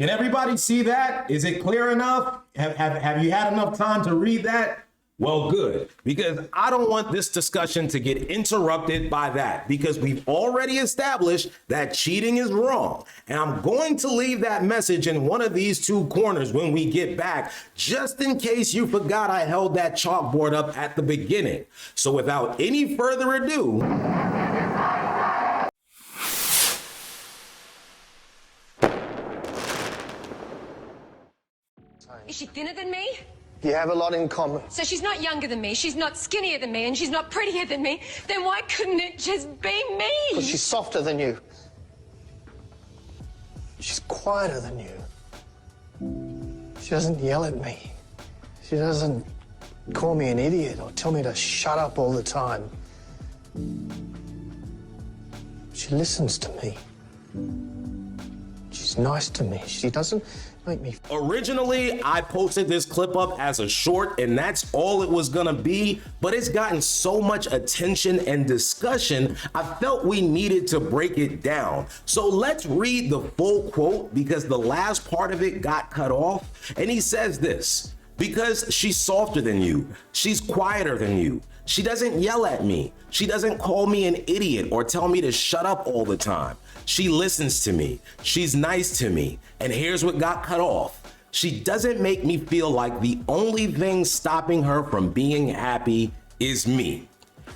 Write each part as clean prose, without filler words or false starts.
Can everybody see that? Is it clear enough? Have you had enough time to read that? Well, good, because I don't want this discussion to get interrupted by that, because we've already established that cheating is wrong. And I'm going to leave that message in one of these two corners when we get back, just in case you forgot I held that chalkboard up at the beginning. So without any further ado, is she thinner than me? You have a lot in common. So she's not younger than me, she's not skinnier than me, and she's not prettier than me. Then why couldn't it just be me? Because she's softer than you. She's quieter than you. She doesn't yell at me. She doesn't call me an idiot or tell me to shut up all the time. She listens to me. She's nice to me. She doesn't make me... Originally, I posted this clip up as a short, and that's all it was gonna be, but it's gotten so much attention and discussion, I felt we needed to break it down. So let's read the full quote, because the last part of it got cut off, and he says this: "Because she's softer than you, she's quieter than you, she doesn't yell at me, she doesn't call me an idiot or tell me to shut up all the time. She listens to me, she's nice to me, and here's what got cut off: she doesn't make me feel like the only thing stopping her from being happy is me."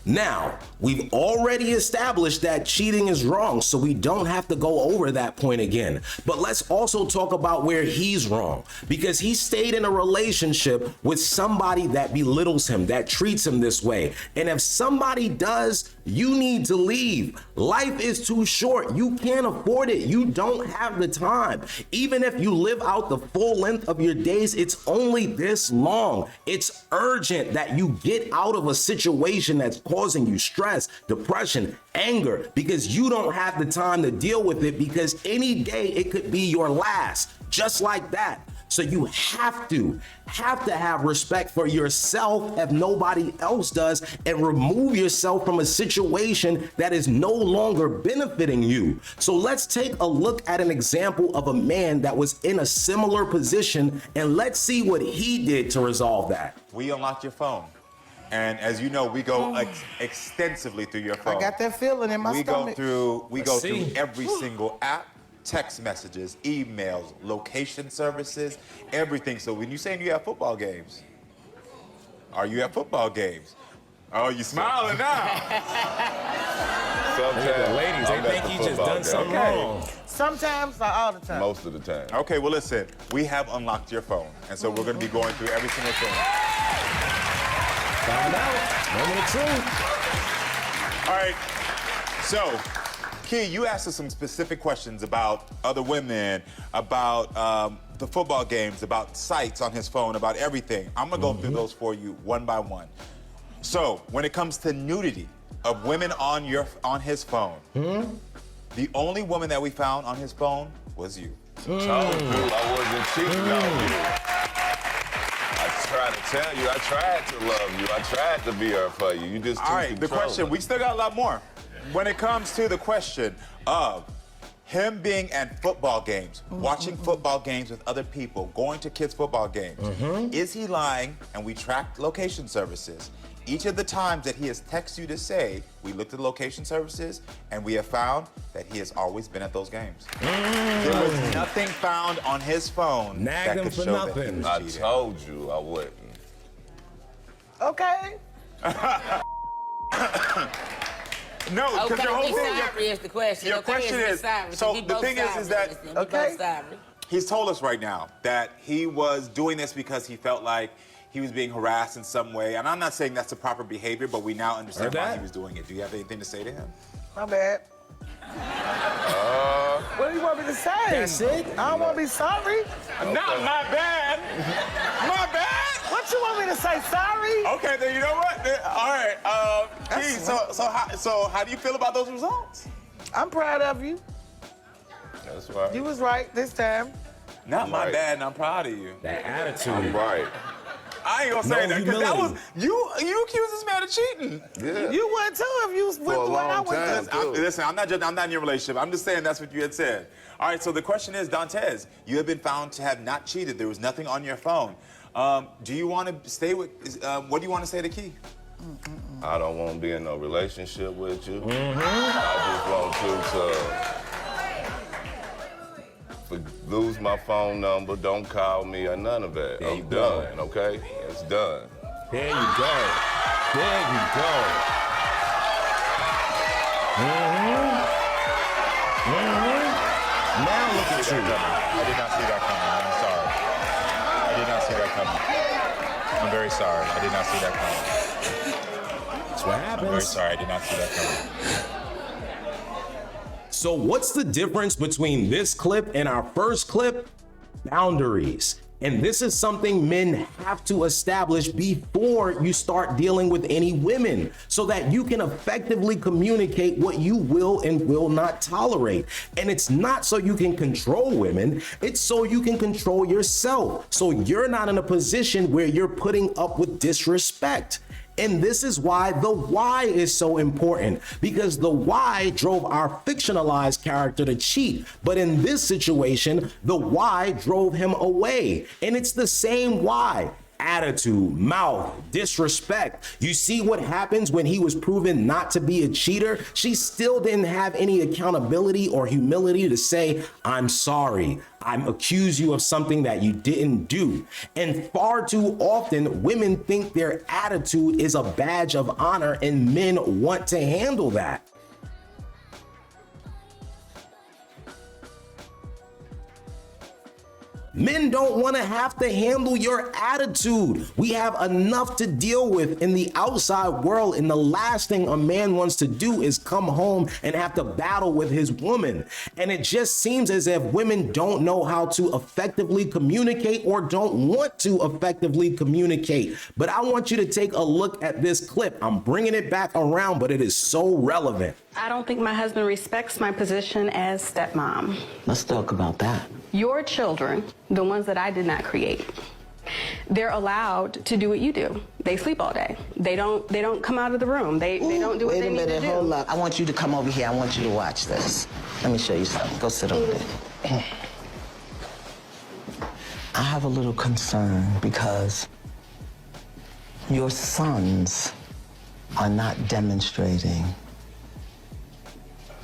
Now, we've already established that cheating is wrong, so we don't have to go over that point again. But let's also talk about where he's wrong, because he stayed in a relationship with somebody that belittles him, that treats him this way. And if somebody does, you need to leave. Life is too short. You can't afford it. You don't have the time. Even if you live out the full length of your days, it's only this long. It's urgent that you get out of a situation that's causing you stress, depression, anger, because you don't have the time to deal with it, because any day it could be your last, just like that. So you have to have respect for yourself if nobody else does, and remove yourself from a situation that is no longer benefiting you. So let's take a look at an example of a man that was in a similar position, and let's see what he did to resolve that. We unlocked your phone. And as you know, we go extensively through your phone. I got that feeling in my stomach. We go through every single app, text messages, emails, location services, everything. So when you saying you have football games, are you at football games? Oh, you smiling now. Sometimes, ladies, they think he just done something wrong. Sometimes or all the time? Most of the time. Okay, well listen, we have unlocked your phone. And so we're gonna be going through every single thing. Find out. Moment of truth. All right, so, Key, you asked us some specific questions about other women, about the football games, about sites on his phone, about everything. I'm gonna go through those for you one by one. So, when it comes to nudity of women on his phone, the only woman that we found on his phone was you. Told you I wasn't cheating on you. I tried to tell you, I tried to love you. I tried to be her for you. You just All right, the question, we still got a lot more. When it comes to the question of him being at football games, watching football games with other people, going to kids' football games, is he lying? And we tracked location services. Each of the times that he has texted you to say, we looked at location services, and we have found that he has always been at those games. There was nothing found on his phone that could show that he was I cheating. told you I wouldn't. Okay. No, because your whole thing, sorry is the question. your question is, so the thing is that, Okay. he's told us right now that he was doing this because he felt like he was being harassed in some way. And I'm not saying that's the proper behavior, but we now understand why he was doing it. Do you have anything to say to him? My bad. What do you want me to say? That's it? I don't want to be sorry. Not my bad. My bad. What you want me to say? Sorry? Okay, then you know what? All right. Key, so how do you feel about those results? I'm proud of you. That's right. You was right this time. Not my Right. bad, and I'm proud of you. That attitude. I'm right. I ain't gonna say No that because that humility. was you accused this man of cheating. Yeah. You would too if you was with For a the way I long was. time. Listen, I'm not in your relationship. I'm just saying that's what you had said. All right, so the question is, Dantes, you have been found to have not cheated. There was nothing on your phone. Do you want to stay with? What do you want to say to Key? I don't want to be in no relationship with you. I just want you to lose my phone number, don't call me or none of that. I'm done, okay? It's done. There you go. There you go. Now look at you. I did not see that coming. I'm sorry. I did not see that coming. I'm very sorry. I did not see that coming. That's what I'm very happens. sorry. I did not see that coming. So what's the difference between this clip and our first clip? Boundaries. And this is something men have to establish before you start dealing with any women so that you can effectively communicate what you will and will not tolerate. And it's not so you can control women, it's so you can control yourself. So you're not in a position where you're putting up with disrespect. And this is why the why is so important, because the why drove our fictionalized character to cheat. But in this situation, the why drove him away. And it's the same why. Attitude, mouth, disrespect. You see what happens when he was proven not to be a cheater? She still didn't have any accountability or humility to say, I'm sorry. I accuse you of something that you didn't do. And far too often, women think their attitude is a badge of honor and men want to handle that. Men don't want to have to handle your attitude. We have enough to deal with in the outside world, and the last thing a man wants to do is come home and have to battle with his woman. And it just seems as if women don't know how to effectively communicate or don't want to effectively communicate. But I want you to take a look at this clip. I'm bringing it back around, but it is so relevant. I don't think my husband respects my position as stepmom. Let's talk about that. Your children, the ones that I did not create, they're allowed to do what you do. They sleep all day. They don't come out of the room. They don't do what they need to do. Wait a minute, hold up. I want you to come over here. I want you to watch this. Let me show you something. Go sit over there. I have a little concern because your sons are not demonstrating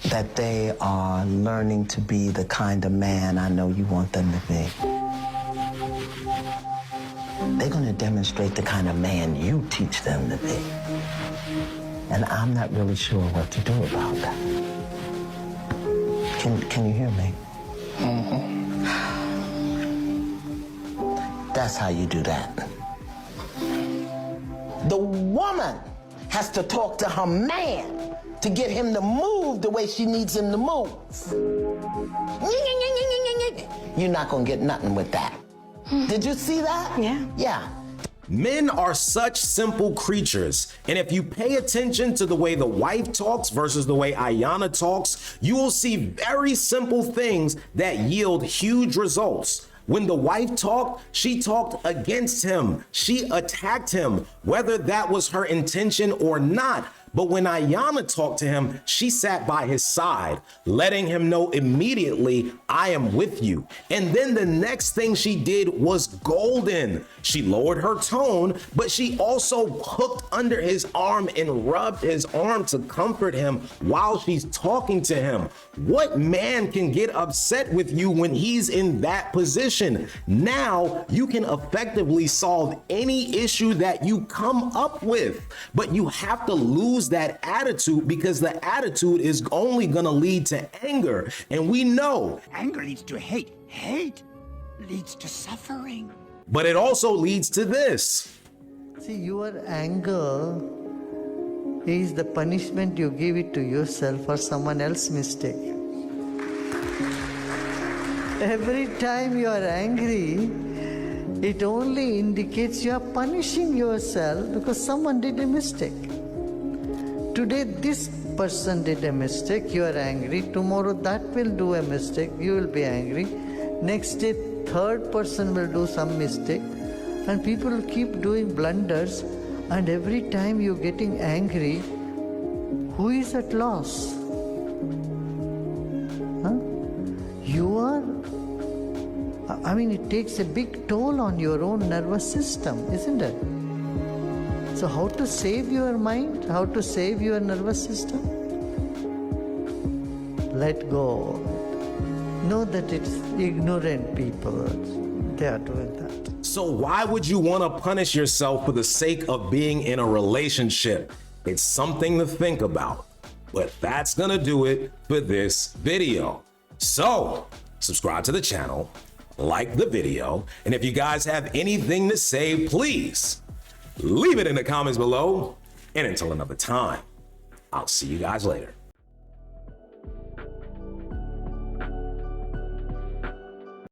that they are learning to be the kind of man I know you want them to be. They're gonna demonstrate the kind of man you teach them to be. And I'm not really sure what to do about that. Can you hear me? Mm-hmm. That's how you do that. The woman has to talk to her man to get him to move the way she needs him to move. You're not gonna get nothing with that. Did you see that? Yeah. Yeah. Men are such simple creatures, and if you pay attention to the way the wife talks versus the way Ayanna talks, you will see very simple things that yield huge results. When the wife talked, she talked against him. She attacked him, whether that was her intention or not. But when Ayanna talked to him, she sat by his side, letting him know immediately, I am with you. And then the next thing she did was golden. She lowered her tone, but she also hooked under his arm and rubbed his arm to comfort him while she's talking to him. What man can get upset with you when he's in that position? Now you can effectively solve any issue that you come up with, but you have to lose that attitude, because the attitude is only gonna lead to anger. And we know anger leads to hate. Hate leads to suffering. but it also leads to this. See, your anger is the punishment you give it to yourself for someone else's mistake. Every time you are angry, it only indicates you are punishing yourself because someone did a mistake. Today, this person did a mistake, you are angry. Tomorrow, that will do a mistake, you will be angry. Next day, third person will do some mistake. And people keep doing blunders, and every time you're getting angry, who is at loss? Huh? You are. I mean, it takes a big toll on your own nervous system, isn't it? So how to save your mind? How to save your nervous system? Let go. Know that it's ignorant people. They are doing that. So why would you want to punish yourself for the sake of being in a relationship? It's something to think about. But that's gonna do it for this video. So subscribe to the channel, like the video, and if you guys have anything to say, please leave it in the comments below. And until another time, I'll see you guys later.